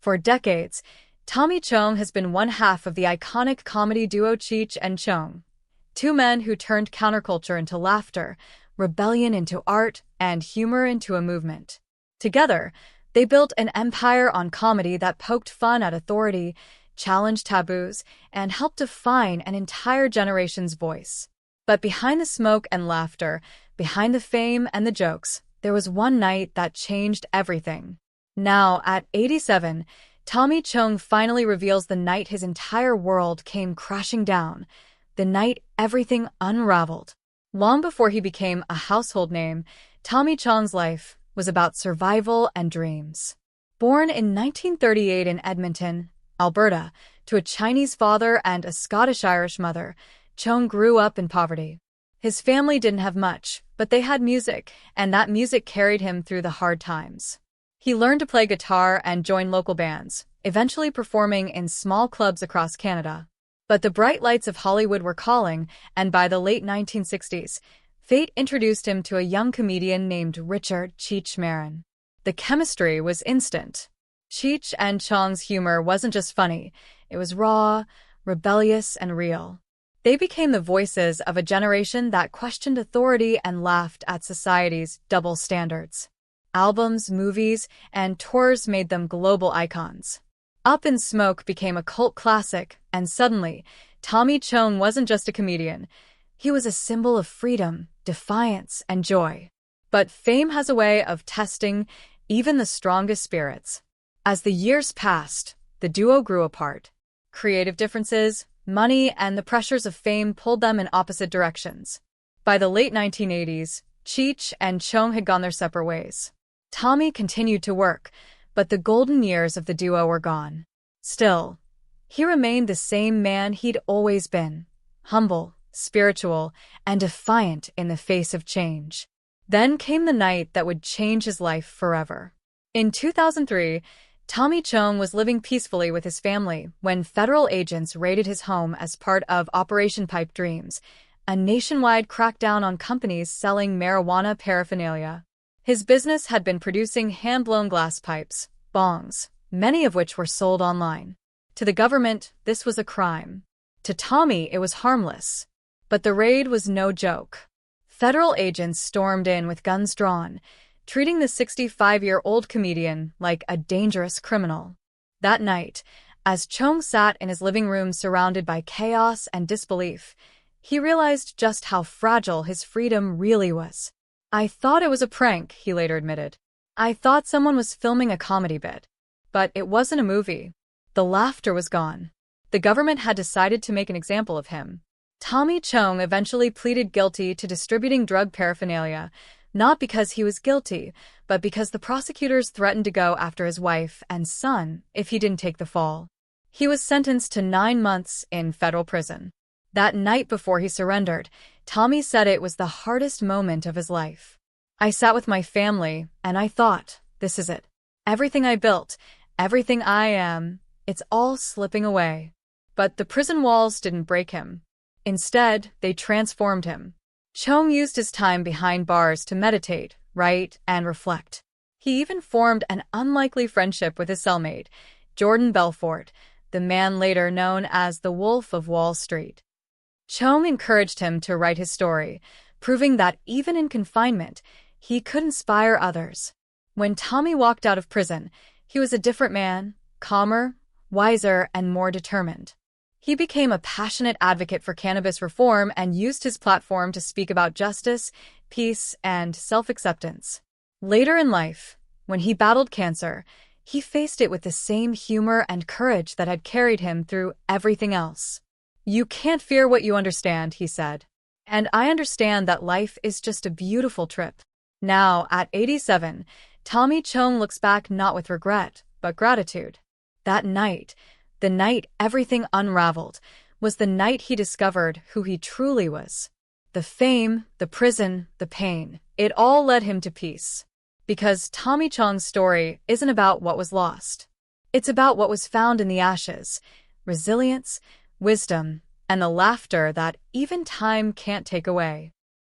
For decades, Tommy Chong has been one half of the iconic comedy duo Cheech and Chong, two men who turned counterculture into laughter, rebellion into art, and humor into a movement. Together, they built an empire on comedy that poked fun at authority, challenged taboos, and helped define an entire generation's voice. But behind the smoke and laughter, behind the fame and the jokes, there was one night that changed everything. Now, at 87, Tommy Chong finally reveals the night his entire world came crashing down, the night everything unraveled. Long before he became a household name, Tommy Chong's life was about survival and dreams. Born in 1938 in Edmonton, Alberta, to a Chinese father and a Scottish-Irish mother, Chong grew up in poverty. His family didn't have much, but they had music, and that music carried him through the hard times. He learned to play guitar and joined local bands, eventually performing in small clubs across Canada. But the bright lights of Hollywood were calling, and by the late 1960s, fate introduced him to a young comedian named Cheech Marin. The chemistry was instant. Cheech and Chong's humor wasn't just funny, it was raw, rebellious, and real. They became the voices of a generation that questioned authority and laughed at society's double standards. Albums, movies, and tours made them global icons. Up in Smoke became a cult classic, and suddenly, Tommy Chong wasn't just a comedian. He was a symbol of freedom, defiance, and joy. But fame has a way of testing even the strongest spirits. As the years passed, the duo grew apart. Creative differences, money, and the pressures of fame pulled them in opposite directions. By the late 1980s, Cheech and Chong had gone their separate ways. Tommy continued to work, but the golden years of the duo were gone. Still, he remained the same man he'd always been, humble, spiritual, and defiant in the face of change. Then came the night that would change his life forever. In 2003, Tommy Chong was living peacefully with his family when federal agents raided his home as part of Operation Pipe Dreams, a nationwide crackdown on companies selling marijuana paraphernalia. His business had been producing hand-blown glass pipes, bongs, many of which were sold online. To the government, this was a crime. To Tommy, it was harmless. But the raid was no joke. Federal agents stormed in with guns drawn, treating the 65-year-old comedian like a dangerous criminal. That night, as Chong sat in his living room surrounded by chaos and disbelief, he realized just how fragile his freedom really was. "I thought it was a prank," he later admitted. "I thought someone was filming a comedy bit. But it wasn't a movie." The laughter was gone. The government had decided to make an example of him. Tommy Chong eventually pleaded guilty to distributing drug paraphernalia, not because he was guilty, but because the prosecutors threatened to go after his wife and son if he didn't take the fall. He was sentenced to 9 months in federal prison. That night before he surrendered, Tommy said it was the hardest moment of his life. "I sat with my family, and I thought, this is it. Everything I built, everything I am, it's all slipping away." But the prison walls didn't break him. Instead, they transformed him. Chong used his time behind bars to meditate, write, and reflect. He even formed an unlikely friendship with his cellmate, Jordan Belfort, the man later known as the Wolf of Wall Street. Chong encouraged him to write his story, proving that even in confinement, he could inspire others. When Tommy walked out of prison, he was a different man, calmer, wiser, and more determined. He became a passionate advocate for cannabis reform and used his platform to speak about justice, peace, and self-acceptance. Later in life, when he battled cancer, he faced it with the same humor and courage that had carried him through everything else. "You can't fear what you understand," he said. "And I understand that life is just a beautiful trip." Now, at 87, Tommy Chong looks back not with regret, but gratitude. That night, the night everything unraveled, was the night he discovered who he truly was. The fame, the prison, the pain, it all led him to peace. Because Tommy Chong's story isn't about what was lost. It's about what was found in the ashes, resilience, wisdom, and the laughter that even time can't take away.